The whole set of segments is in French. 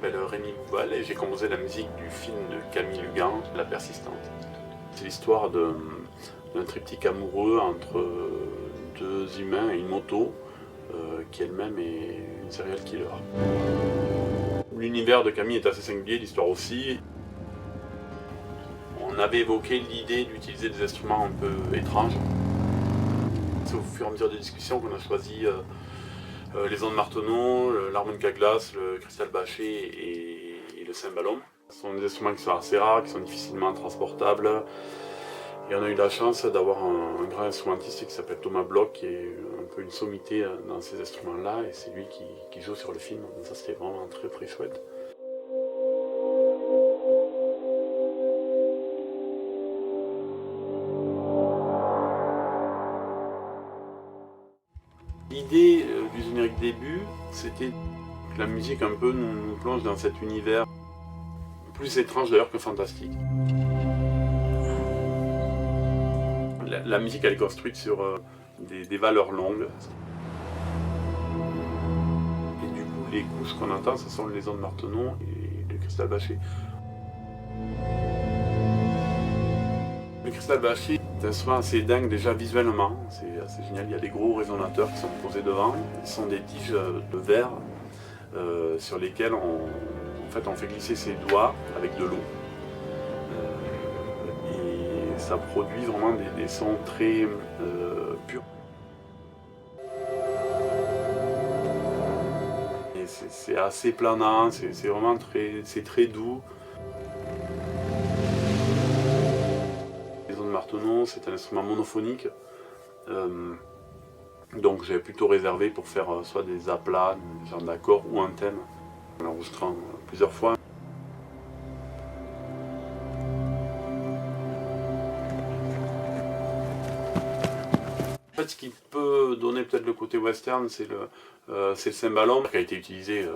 m'appelle Rémi Bouval et j'ai composé la musique du film de Camille Lugan, La Persistante. C'est l'histoire d'un triptyque amoureux entre deux humains et une moto qui elle-même est une serial killer. L'univers de Camille est assez singulier, l'histoire aussi. On avait évoqué l'idée d'utiliser des instruments un peu étranges. C'est au fur et à mesure des discussions qu'on a choisi les ondes Martenot, l'harmonica glace, le cristal bâché et le cymbalum. Ce sont des instruments qui sont assez rares, qui sont difficilement transportables. Et on a eu la chance d'avoir un grand instrumentiste qui s'appelle Thomas Bloch, qui est un peu une sommité dans ces instruments-là, et c'est lui qui joue sur le film. Donc ça, c'était vraiment très très chouette. L'idée du générique début, c'était que la musique un peu nous plonge dans cet univers plus étrange d'ailleurs que fantastique. La musique elle est construite sur des valeurs longues. Et du coup les couches qu'on entend ce sont les ondes Martenot et le cristal bâché. Le cristal bâché est un instrument assez dingue déjà visuellement, c'est assez génial, il y a des gros résonateurs qui sont posés devant. Ce sont des tiges de verre sur lesquelles on fait glisser ses doigts avec de l'eau. Et ça produit vraiment des sons très purs. Et c'est assez planant, c'est vraiment très doux. Les ondes Martenot, c'est un instrument monophonique. Donc j'ai plutôt réservé pour faire soit des aplats, des genres d'accords ou un thème, en l'enregistrant plusieurs fois. En fait, ce qui peut donner peut-être le côté western, c'est le cymbalum qui a été utilisé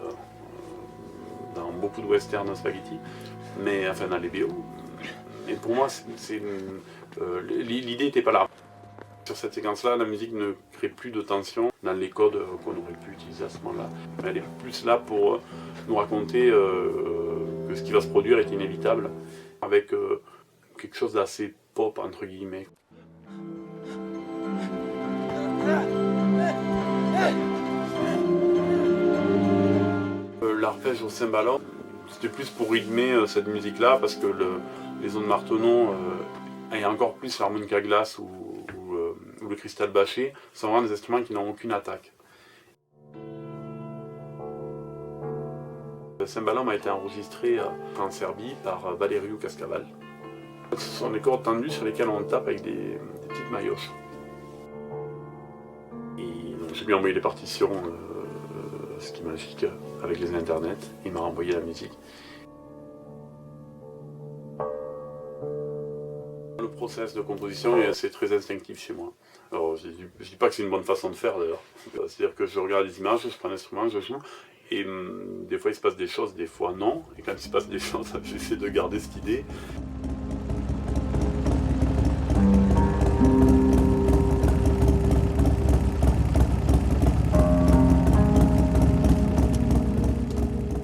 dans beaucoup de westerns spaghetti, mais enfin dans les BO. Et pour moi, l'idée n'était pas là. Sur cette séquence-là, la musique ne crée plus de tension dans les codes qu'on aurait pu utiliser à ce moment-là. Elle est plus là pour nous raconter que ce qui va se produire est inévitable, avec quelque chose d'assez pop, entre guillemets. L'arpège au cymbalum, c'était plus pour rythmer cette musique-là, parce que les ondes Martenot, et encore plus l'harmonica glace ou le cristal bâché, sont vraiment des instruments qui n'ont aucune attaque. Le cymbalum a été enregistré en Serbie par Valeriu Cascaval. Ce sont des cordes tendues sur lesquelles on tape avec des petites maillotches. J'ai lui envoyé les partitions, ce qui est magique, avec les internets. Il m'a renvoyé la musique. Le process de composition c'est très instinctif chez moi. Alors je dis pas que c'est une bonne façon de faire d'ailleurs. C'est-à-dire que je regarde les images, je prends l'instrument, je joue, et des fois il se passe des choses, des fois non. Et quand il se passe des choses, j'essaie de garder cette idée.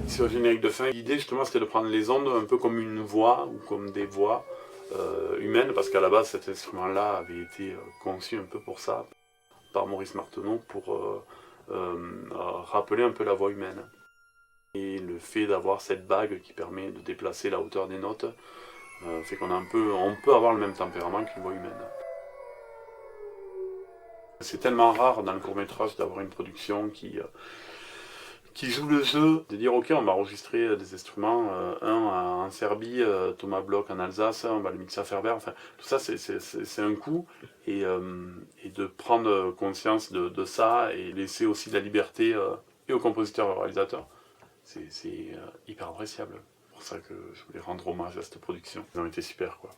Sur le générique de fin, l'idée justement c'était de prendre les ondes un peu comme une voix ou comme des voix humaines, parce qu'à la base cet instrument-là avait été conçu un peu pour ça, par Maurice Martenot, pour rappeler un peu la voix humaine. Et le fait d'avoir cette bague qui permet de déplacer la hauteur des notes fait qu'on peut avoir le même tempérament qu'une voix humaine. C'est tellement rare dans le court-métrage d'avoir une production qui joue le jeu, de dire ok on va enregistrer des instruments, un en Serbie, Thomas Bloch en Alsace, on va le mixer à Ferber, enfin tout ça c'est un coup, et de prendre conscience de ça et laisser aussi de la liberté et aux compositeurs et aux réalisateurs, c'est hyper appréciable. C'est pour ça que je voulais rendre hommage à cette production, ils ont été super quoi.